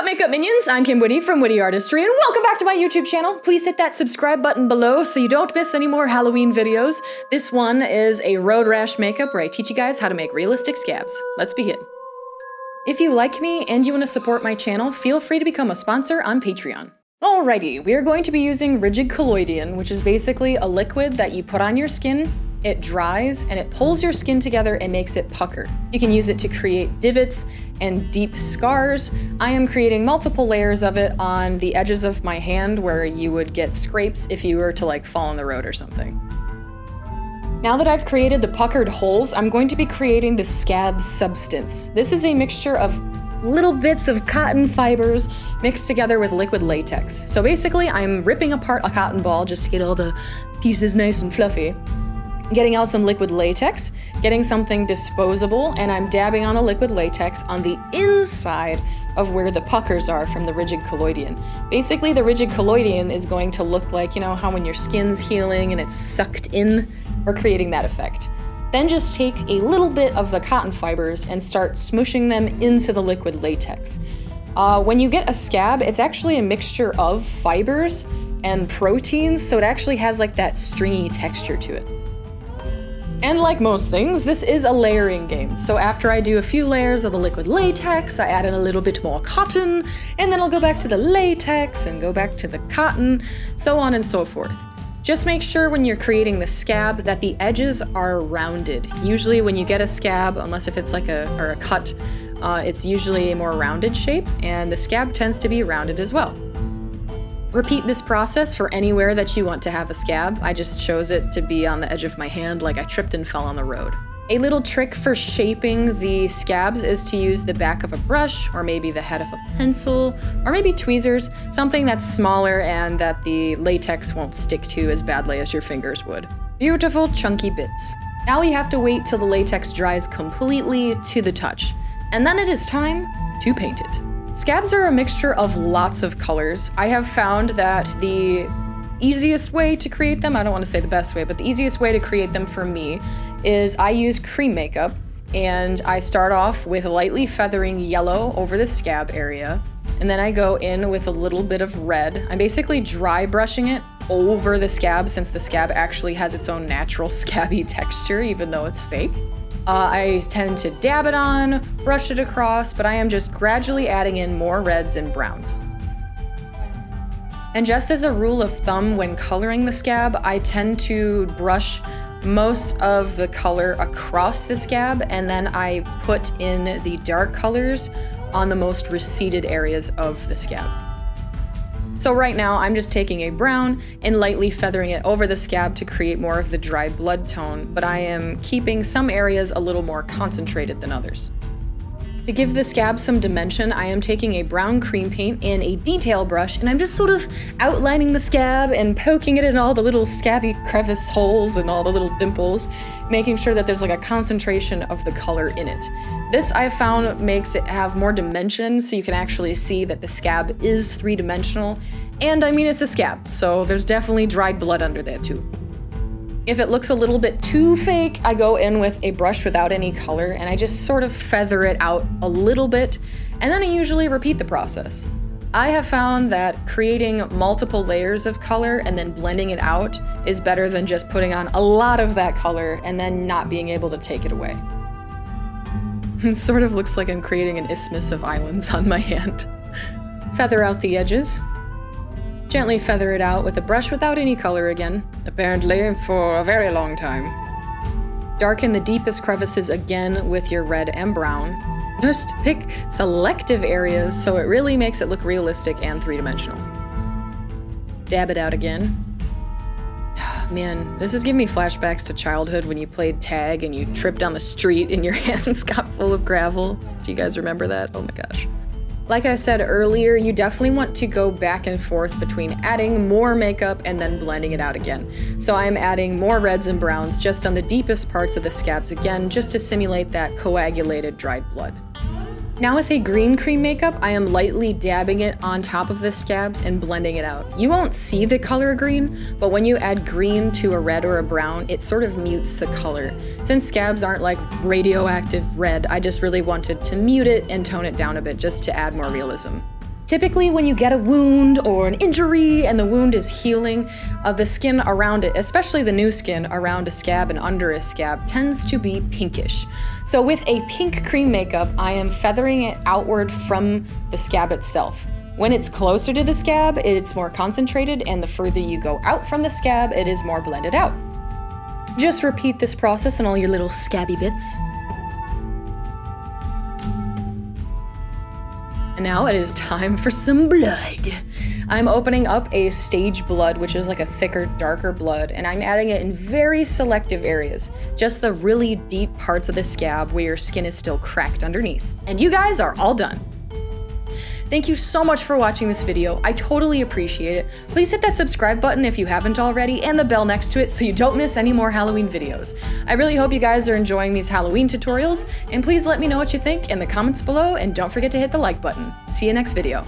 up, makeup minions? I'm Kim Witte from WitteArtistry, and welcome back to my YouTube channel. Please hit that subscribe button below so you don't miss any more Halloween videos. This one is a road rash makeup where I teach you guys how to make realistic scabs. Let's begin. If you like me and you want to support my channel, feel free to become a sponsor on Patreon. Alrighty, we are going to be using rigid collodion, which is basically a liquid that you put on your skin. It dries and it pulls your skin together and makes it pucker. You can use it to create divots and deep scars. I am creating multiple layers of it on the edges of my hand where you would get scrapes if you were to like fall on the road or something. Now that I've created the puckered holes, I'm going to be creating the Scabs substance. This is a mixture of little bits of cotton fibers mixed together with liquid latex. So basically I'm ripping apart a cotton ball just to get all the pieces nice and fluffy. Getting out some liquid latex, getting something disposable, and I'm dabbing on the liquid latex on the inside of where the puckers are from the rigid collodion. Basically, the rigid collodion is going to look like, you know, how when your skin's healing and it's sucked in, we're creating that effect. Then just take a little bit of the cotton fibers and start smushing them into the liquid latex. When you get a scab, it's actually a mixture of fibers and proteins, so it actually has like that stringy texture to it. And like most things, this is a layering game. So after I do a few layers of the liquid latex, I add in a little bit more cotton, and then I'll go back to the latex and go back to the cotton, so on and so forth. Just make sure when you're creating the scab that the edges are rounded. Usually when you get a scab, unless if it's like a cut, it's usually a more rounded shape, and the scab tends to be rounded as well. Repeat this process for anywhere that you want to have a scab. I just chose it to be on the edge of my hand like I tripped and fell on the road. A little trick for shaping the scabs is to use the back of a brush, or maybe the head of a pencil, or maybe tweezers, something that's smaller and that the latex won't stick to as badly as your fingers would. Beautiful chunky bits. Now we have to wait till the latex dries completely to the touch, and then it is time to paint it. Scabs are a mixture of lots of colors. I have found that the easiest way to create them, I don't want to say the best way, but the easiest way to create them for me is I use cream makeup, and I start off with lightly feathering yellow over the scab area, and then I go in with a little bit of red. I'm basically dry brushing it over the scab since the scab actually has its own natural scabby texture, even though it's fake. I tend to dab it on, brush it across, but I am just gradually adding in more reds and browns. And just as a rule of thumb when coloring the scab, I tend to brush most of the color across the scab, and then I put in the dark colors on the most receded areas of the scab. So right now I'm just taking a brown and lightly feathering it over the scab to create more of the dried blood tone, but I am keeping some areas a little more concentrated than others. To give the scab some dimension, I am taking a brown cream paint and a detail brush, and I'm just sort of outlining the scab and poking it in all the little scabby crevice holes and all the little dimples, making sure that there's like a concentration of the color in it. This I found makes it have more dimension, so you can actually see that the scab is three-dimensional, and I mean it's a scab, so there's definitely dried blood under there too. If it looks a little bit too fake, I go in with a brush without any color and I just sort of feather it out a little bit, and then I usually repeat the process. I have found that creating multiple layers of color and then blending it out is better than just putting on a lot of that color and then not being able to take it away. It sort of looks like I'm creating an isthmus of islands on my hand. Feather out the edges. Gently feather it out with a brush without any color again, apparently for a very long time. Darken the deepest crevices again with your red and brown. Just pick selective areas so it really makes it look realistic and three-dimensional. Dab it out again. Man, this is giving me flashbacks to childhood when you played tag and you tripped down the street and your hands got full of gravel. Do you guys remember that? Oh my gosh. Like I said earlier, you definitely want to go back and forth between adding more makeup and then blending it out again. So I'm adding more reds and browns just on the deepest parts of the scabs again, just to simulate that coagulated dried blood. Now with a green cream makeup, I am lightly dabbing it on top of the scabs and blending it out. You won't see the color green, but when you add green to a red or a brown, it sort of mutes the color. Since scabs aren't like radioactive red, I just really wanted to mute it and tone it down a bit just to add more realism. Typically, when you get a wound or an injury and the wound is healing, the skin around it, especially the new skin around a scab and under a scab, tends to be pinkish. So with a pink cream makeup, I am feathering it outward from the scab itself. When it's closer to the scab, it's more concentrated, and the further you go out from the scab, it is more blended out. Just repeat this process on all your little scabby bits. And now it is time for some blood. I'm opening up a stage blood, which is like a thicker, darker blood, and I'm adding it in very selective areas, just the really deep parts of the scab where your skin is still cracked underneath. And you guys are all done. Thank you so much for watching this video. I totally appreciate it. Please hit that subscribe button if you haven't already, and the bell next to it so you don't miss any more Halloween videos. I really hope you guys are enjoying these Halloween tutorials, and please let me know what you think in the comments below, and don't forget to hit the like button. See you next video.